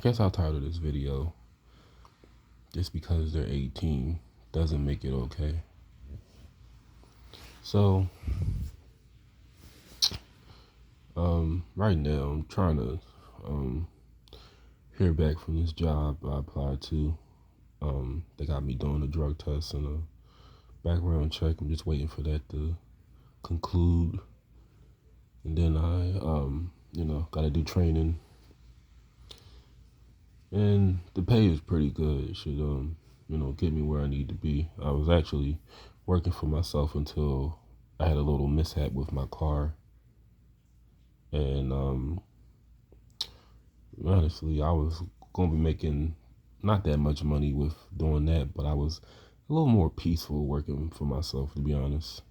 guess I'll title this video just because they're 18 doesn't make it okay. So, right now I'm trying to hear back from this job I applied to. They got me doing a drug test and a background check. I'm just waiting for that to conclude, and then I got to do training. And the pay is pretty good. It should get me where I need to be. I was actually working for myself until I had a little mishap with my car. And honestly, I was gonna be making not that much money with doing that, but I was a little more peaceful working for myself, to be honest.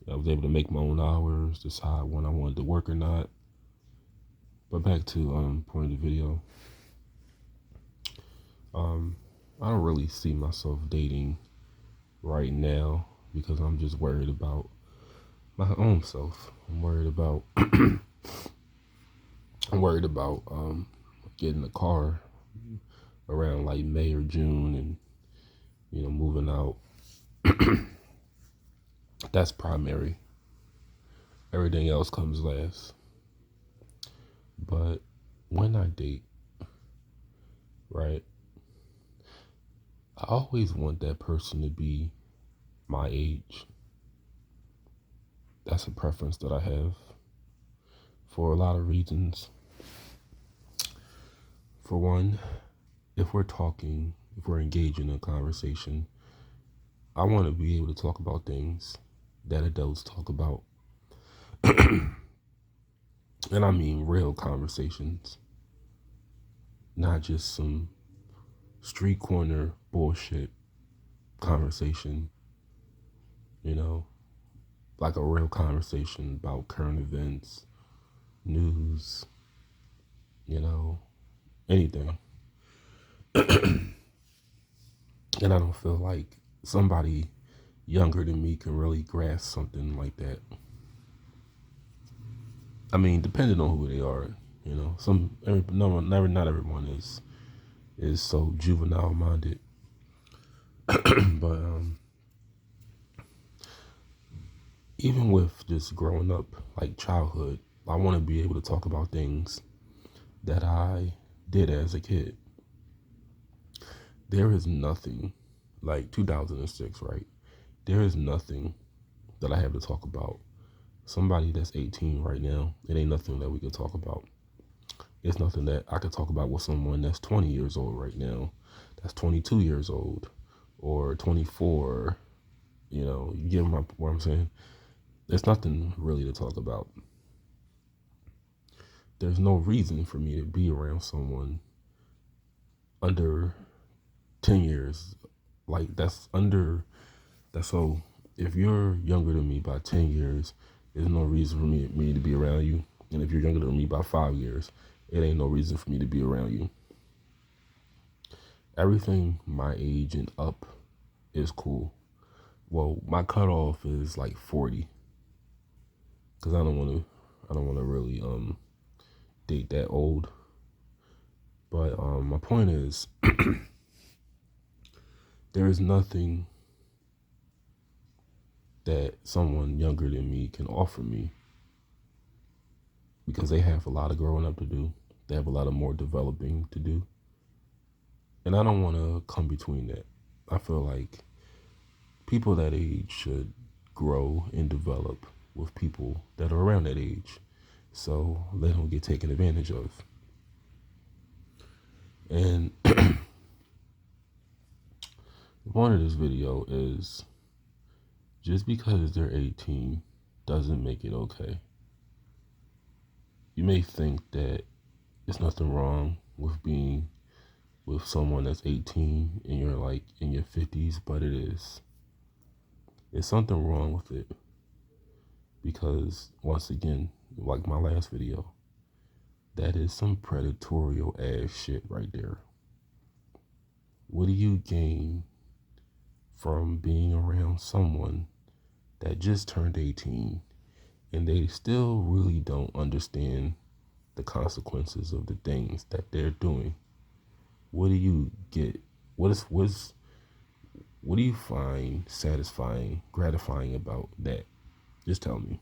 I was able to make my own hours, decide when I wanted to work or not. But back to point of the video. I don't really see myself dating right now because I'm just worried about my own self. I'm worried about getting a car around like May or June and moving out. That's primary. Everything else comes last. But when I date, right, I always want that person to be my age. That's a preference that I have for a lot of reasons. For one, if we're engaged in a conversation, I want to be able to talk about things that adults talk about. And I mean real conversations, not just some street corner bullshit conversation, like a real conversation about current events, news, anything. And I don't feel like somebody younger than me can really grasp something like that. I mean, depending on who they are, not everyone is so juvenile minded. But even with just growing up, like childhood, I want to be able to talk about things that I did as a kid. There is nothing, like 2006, right? There is nothing that I have to talk about. Somebody that's 18 right now, it ain't nothing that we could talk about. It's nothing that I could talk about with someone that's 20 years old right now, that's 22 years old, or 24. You get what I'm saying? There's nothing really to talk about. There's no reason for me to be around someone under 10 years. Like, so if you're younger than me by 10 years, there's no reason for me to be around you. And if you're younger than me by 5 years, it ain't no reason for me to be around you. Everything my age and up is cool. Well, my cutoff is like 40, because I don't want to really date that old. But my point is, there is nothing that someone younger than me can offer me, because they have a lot of growing up to do. They have a lot of more developing to do. And I don't want to come between that. I feel like people that age should grow and develop with people that are around that age, so they don't get taken advantage of. And the point of this video is, just because they're 18 doesn't make it okay. You may think that there's nothing wrong with being with someone that's 18 and you're like in your 50s, but it is. There's something wrong with it, because once again, like my last video, that is some predatorial ass shit right there. What do you gain from being around someone that just turned 18 and they still really don't understand the consequences of the things that they're doing? What do you get? What do you find satisfying, gratifying about that? Just tell me.